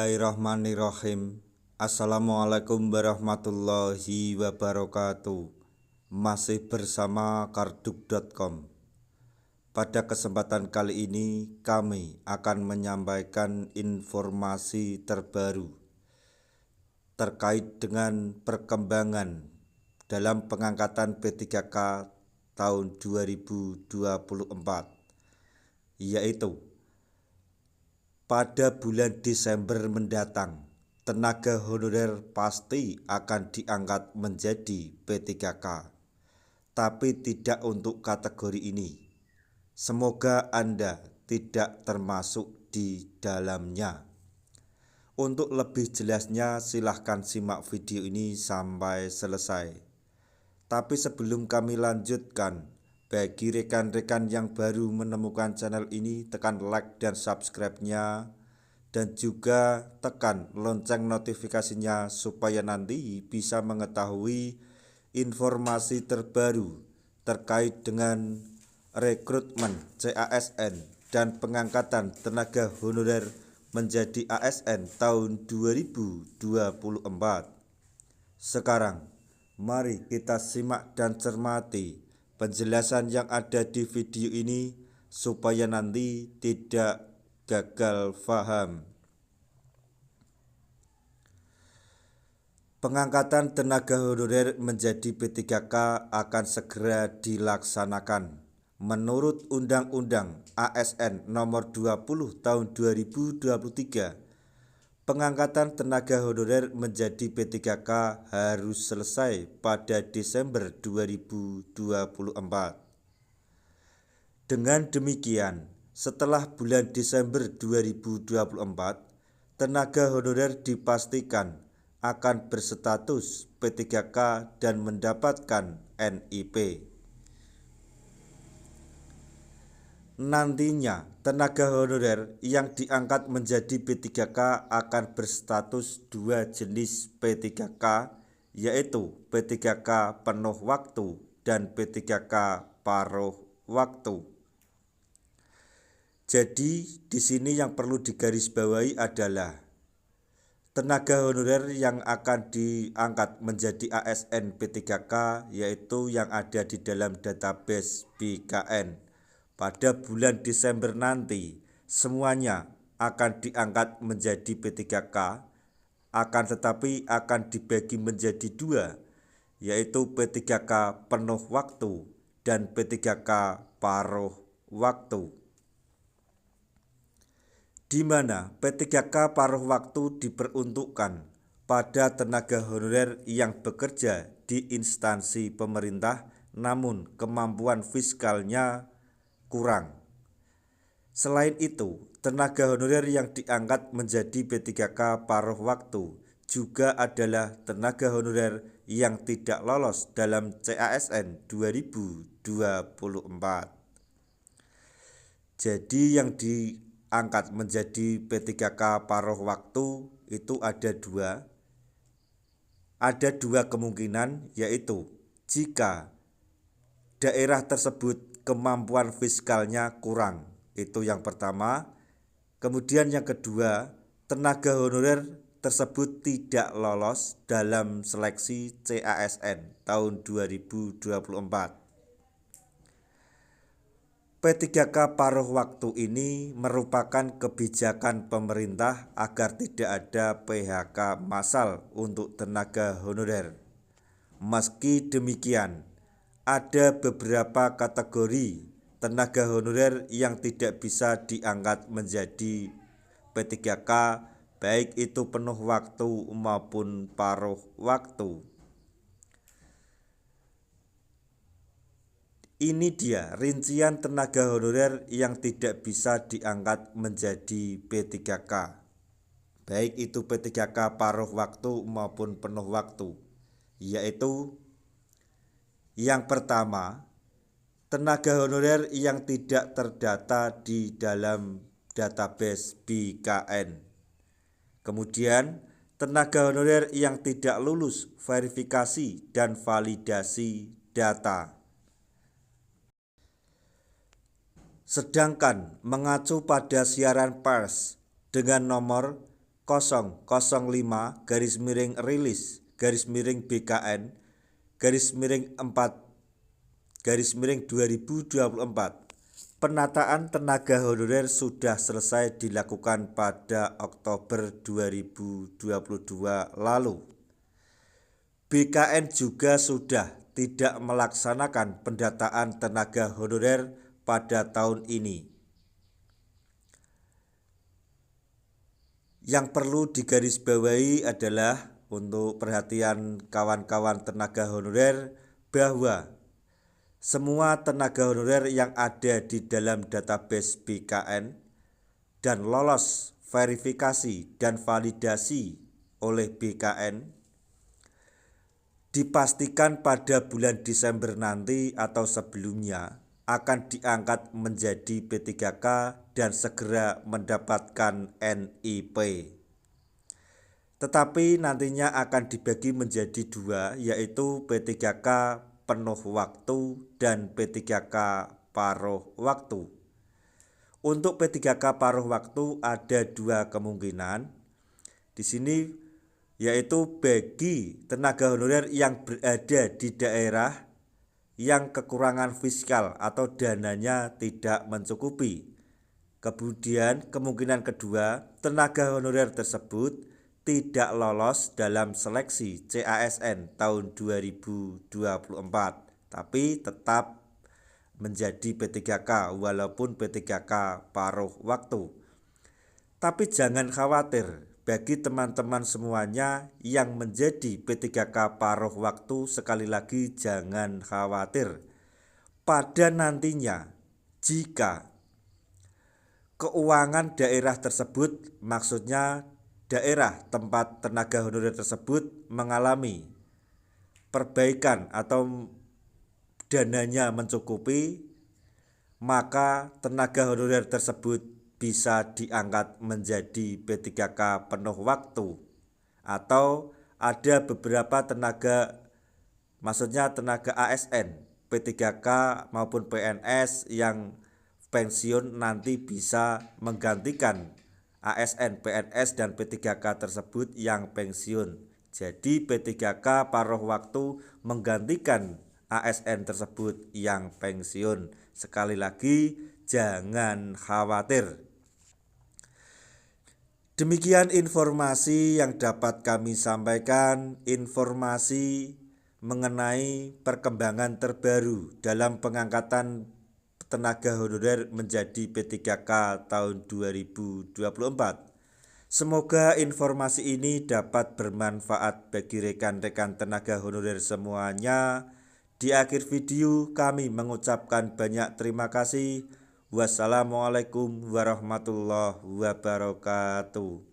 Bismillahirrahmanirrahim. Assalamualaikum warahmatullahi wabarakatuh. Masih bersama karduk.com. Pada kesempatan kali ini kami akan menyampaikan informasi terbaru terkait dengan perkembangan dalam pengangkatan P3K tahun 2024, yaitu pada bulan Desember mendatang, tenaga honorer pasti akan diangkat menjadi P3K, tapi tidak untuk kategori ini. Semoga Anda tidak termasuk di dalamnya. Untuk lebih jelasnya silahkan simak video ini sampai selesai. Tapi sebelum kami lanjutkan, bagi rekan-rekan yang baru menemukan channel ini, tekan like dan subscribe-nya, dan juga tekan lonceng notifikasinya supaya nanti bisa mengetahui informasi terbaru terkait dengan rekrutmen CASN dan pengangkatan tenaga honorer menjadi ASN tahun 2024. Sekarang, mari kita simak dan cermati penjelasan yang ada di video ini supaya nanti tidak gagal paham. Pengangkatan tenaga honorer menjadi P3K akan segera dilaksanakan. Menurut Undang-Undang ASN Nomor 20 Tahun 2023, pengangkatan tenaga honorer menjadi P3K harus selesai pada Desember 2024. Dengan demikian, setelah bulan Desember 2024, tenaga honorer dipastikan akan berstatus P3K dan mendapatkan NIP. Nantinya, tenaga honorer yang diangkat menjadi P3K akan berstatus dua jenis P3K, yaitu P3K penuh waktu dan P3K paruh waktu. Jadi, di sini yang perlu digarisbawahi adalah tenaga honorer yang akan diangkat menjadi ASN P3K, yaitu yang ada di dalam database BKN. Pada bulan Desember nanti, semuanya akan diangkat menjadi P3K, akan tetapi akan dibagi menjadi dua, yaitu P3K penuh waktu dan P3K paruh waktu. Di mana P3K paruh waktu diperuntukkan pada tenaga honorer yang bekerja di instansi pemerintah namun kemampuan fiskalnya kurang. Selain itu, tenaga honorer yang diangkat menjadi P3K paruh waktu juga adalah tenaga honorer yang tidak lolos dalam CASN 2024. Jadi yang diangkat menjadi P3K paruh waktu itu ada dua. Ada dua kemungkinan, yaitu jika daerah tersebut kemampuan fiskalnya kurang, itu yang pertama. Kemudian yang kedua, tenaga honorer tersebut tidak lolos dalam seleksi CASN tahun 2024. P3K paruh waktu ini merupakan kebijakan pemerintah agar tidak ada PHK massal untuk tenaga honorer. Meski demikian, ada beberapa kategori tenaga honorer yang tidak bisa diangkat menjadi P3K, baik itu penuh waktu maupun paruh waktu. Ini dia rincian tenaga honorer yang tidak bisa diangkat menjadi P3K, baik itu P3K paruh waktu maupun penuh waktu, yaitu yang pertama, tenaga honorer yang tidak terdata di dalam database BKN. Kemudian, tenaga honorer yang tidak lulus verifikasi dan validasi data. Sedangkan mengacu pada siaran pers dengan nomor 005-BKN-4-2024. Penataan tenaga honorer sudah selesai dilakukan pada Oktober 2022 lalu. BKN juga sudah tidak melaksanakan pendataan tenaga honorer pada tahun ini. Yang perlu digarisbawahi adalah untuk perhatian kawan-kawan tenaga honorer bahwa semua tenaga honorer yang ada di dalam database BKN dan lolos verifikasi dan validasi oleh BKN dipastikan pada bulan Desember nanti atau sebelumnya akan diangkat menjadi P3K dan segera mendapatkan NIP. Tetapi nantinya akan dibagi menjadi dua, yaitu P3K penuh waktu dan P3K paruh waktu. Untuk P3K paruh waktu ada dua kemungkinan. Di sini yaitu bagi tenaga honorer yang berada di daerah yang kekurangan fiskal atau dananya tidak mencukupi. Kemudian kemungkinan kedua, tenaga honorer tersebut tidak lolos dalam seleksi CASN tahun 2024, tapi tetap menjadi P3K walaupun P3K paruh waktu. Tapi jangan khawatir, bagi teman-teman semuanya yang menjadi P3K paruh waktu, sekali lagi jangan khawatir. Pada nantinya, jika keuangan daerah tersebut, maksudnya daerah tempat tenaga honorer tersebut mengalami perbaikan atau dananya mencukupi, maka tenaga honorer tersebut bisa diangkat menjadi P3K penuh waktu. Atau ada beberapa tenaga, maksudnya tenaga ASN, P3K maupun PNS yang pensiun nanti bisa menggantikan ASN, PNS, dan P3K tersebut yang pensiun. Jadi P3K paruh waktu menggantikan ASN tersebut yang pensiun. Sekali lagi jangan khawatir. Demikian informasi yang dapat kami sampaikan, informasi mengenai perkembangan terbaru dalam pengangkatan tenaga honorer menjadi P3K tahun 2024. Semoga informasi ini dapat bermanfaat bagi rekan-rekan tenaga honorer semuanya. Di akhir video kami mengucapkan banyak terima kasih. Wassalamualaikum warahmatullahi wabarakatuh.